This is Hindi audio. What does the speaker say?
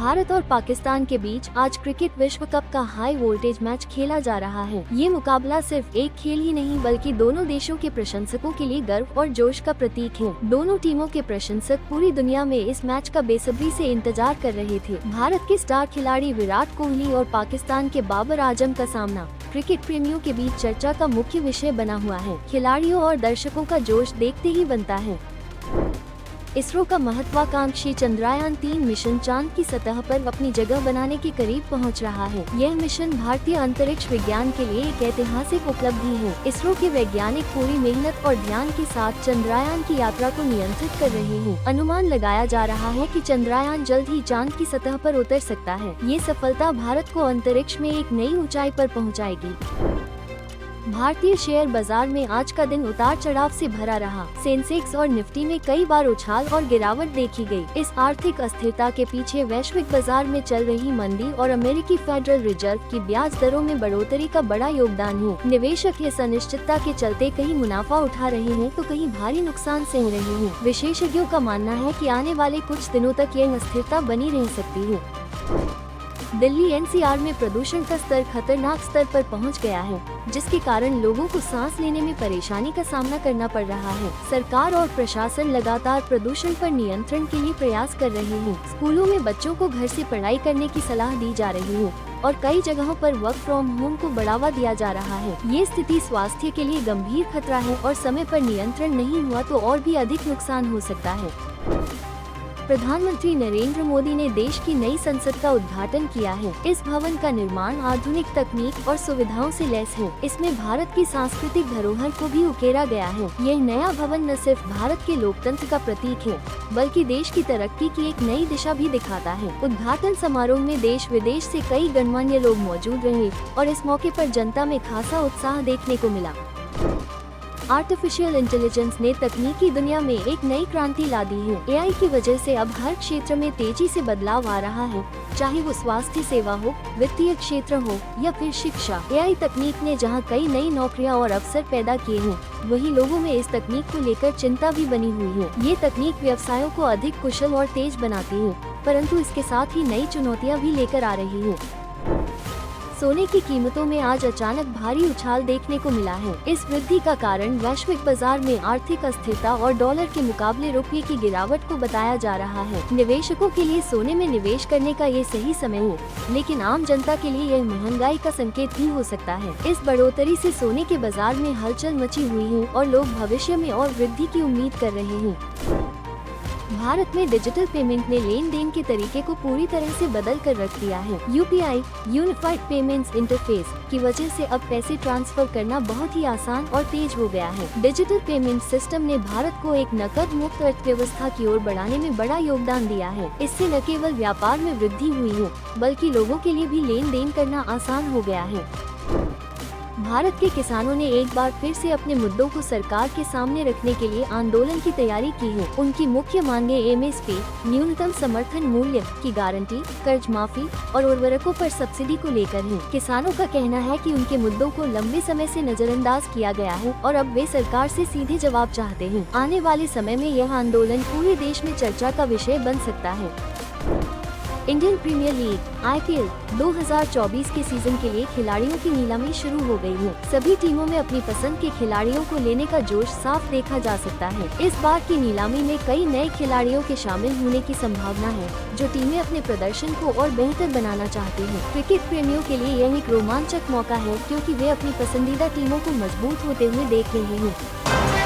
भारत और पाकिस्तान के बीच आज क्रिकेट विश्व कप का हाई वोल्टेज मैच खेला जा रहा है। ये मुकाबला सिर्फ एक खेल ही नहीं बल्कि दोनों देशों के प्रशंसकों के लिए गर्व और जोश का प्रतीक है। दोनों टीमों के प्रशंसक पूरी दुनिया में इस मैच का बेसब्री से इंतजार कर रहे थे। भारत के स्टार खिलाड़ी विराट कोहली और पाकिस्तान के बाबर आजम का सामना क्रिकेट प्रेमियों के बीच चर्चा का मुख्य विषय बना हुआ है। खिलाड़ियों और दर्शकों का जोश देखते ही बनता है। इसरो का महत्वाकांक्षी चंद्रयान-3 मिशन चांद की सतह पर अपनी जगह बनाने के करीब पहुंच रहा है। यह मिशन भारतीय अंतरिक्ष विज्ञान के लिए एक ऐतिहासिक उपलब्धि है। इसरो के वैज्ञानिक पूरी मेहनत और ध्यान के साथ चंद्रयान की यात्रा को नियंत्रित कर रहे हैं। अनुमान लगाया जा रहा है कि चंद्रयान जल्द ही चांद की सतह पर उतर सकता है। ये सफलता भारत को अंतरिक्ष में एक नई ऊंचाई पर पहुँचाएगी। भारतीय शेयर बाजार में आज का दिन उतार चढ़ाव से भरा रहा। सेंसेक्स और निफ्टी में कई बार उछाल और गिरावट देखी गई। इस आर्थिक अस्थिरता के पीछे वैश्विक बाजार में चल रही मंदी और अमेरिकी फेडरल रिजर्व की ब्याज दरों में बढ़ोतरी का बड़ा योगदान है। निवेशक इस अनिश्चितता के चलते कहीं मुनाफा उठा रहे हैं तो कहीं भारी नुकसान सह रहे हैं। विशेषज्ञों का मानना है कि आने वाले कुछ दिनों तक यह अस्थिरता बनी रह सकती है। दिल्ली एनसीआर में प्रदूषण का स्तर खतरनाक स्तर पर पहुंच गया है, जिसके कारण लोगों को सांस लेने में परेशानी का सामना करना पड़ रहा है। सरकार और प्रशासन लगातार प्रदूषण पर नियंत्रण के लिए प्रयास कर रहे हैं। स्कूलों में बच्चों को घर से पढ़ाई करने की सलाह दी जा रही है और कई जगहों पर वर्क फ्रॉम होम को बढ़ावा दिया जा रहा है। ये स्थिति स्वास्थ्य के लिए गंभीर खतरा है और समय पर नियंत्रण नहीं हुआ तो और भी अधिक नुकसान हो सकता है। प्रधानमंत्री नरेंद्र मोदी ने देश की नई संसद का उद्घाटन किया है। इस भवन का निर्माण आधुनिक तकनीक और सुविधाओं से लैस है। इसमें भारत की सांस्कृतिक धरोहर को भी उकेरा गया है। यह नया भवन न सिर्फ भारत के लोकतंत्र का प्रतीक है बल्कि देश की तरक्की की एक नई दिशा भी दिखाता है। उद्घाटन समारोह में देश विदेश से कई गणमान्य लोग मौजूद रहे और इस मौके पर जनता में खासा उत्साह देखने को मिला। आर्टिफिशियल इंटेलिजेंस ने तकनीकी दुनिया में एक नई क्रांति ला दी है। एआई की वजह से अब हर क्षेत्र में तेजी से बदलाव आ रहा है, चाहे वो स्वास्थ्य सेवा हो, वित्तीय क्षेत्र हो या फिर शिक्षा। एआई तकनीक ने जहां कई नई नौकरियां और अवसर पैदा किए हैं, वहीं लोगों में इस तकनीक को लेकर चिंता भी बनी हुई है। ये तकनीक व्यवसायों को अधिक कुशल और तेज बनाती है, परंतु इसके साथ ही नई चुनौतियाँ भी लेकर आ रही है। सोने की कीमतों में आज अचानक भारी उछाल देखने को मिला है। इस वृद्धि का कारण वैश्विक बाजार में आर्थिक अस्थिरता और डॉलर के मुकाबले रुपये की गिरावट को बताया जा रहा है। निवेशकों के लिए सोने में निवेश करने का ये सही समय है, लेकिन आम जनता के लिए यह महंगाई का संकेत भी हो सकता है। इस बढ़ोतरी से सोने के बाजार में हलचल मची हुई है और लोग भविष्य में और वृद्धि की उम्मीद कर रहे हैं। भारत में डिजिटल पेमेंट ने लेन देन के तरीके को पूरी तरह से बदल कर रख दिया है। यूपीआई यूनिफाइड पेमेंट्स इंटरफेस की वजह से अब पैसे ट्रांसफर करना बहुत ही आसान और तेज हो गया है। डिजिटल पेमेंट सिस्टम ने भारत को एक नकद मुक्त अर्थव्यवस्था की ओर बढ़ाने में बड़ा योगदान दिया है। इससे न केवल व्यापार में वृद्धि हुई है बल्कि लोगों के लिए भी लेन देन करना आसान हो गया है। भारत के किसानों ने एक बार फिर से अपने मुद्दों को सरकार के सामने रखने के लिए आंदोलन की तैयारी की है। उनकी मुख्य मांगे एमएसपी, न्यूनतम समर्थन मूल्य की गारंटी, कर्ज माफी और उर्वरकों पर सब्सिडी को लेकर है। किसानों का कहना है कि उनके मुद्दों को लंबे समय से नजरअंदाज किया गया है और अब वे सरकार से सीधे जवाब चाहते हैं। आने वाले समय में यह आंदोलन पूरे देश में चर्चा का विषय बन सकता है। इंडियन प्रीमियर लीग आईपीएल 2024 के सीजन के लिए खिलाड़ियों की नीलामी शुरू हो गई है। सभी टीमों में अपनी पसंद के खिलाड़ियों को लेने का जोश साफ देखा जा सकता है। इस बार की नीलामी में कई नए खिलाड़ियों के शामिल होने की संभावना है, जो टीमें अपने प्रदर्शन को और बेहतर बनाना चाहती हैं। क्रिकेट प्रेमियों के लिए यह एक रोमांचक मौका है, क्योंकि वे अपनी पसंदीदा टीमों को मजबूत होते हुए देख रहे हैं।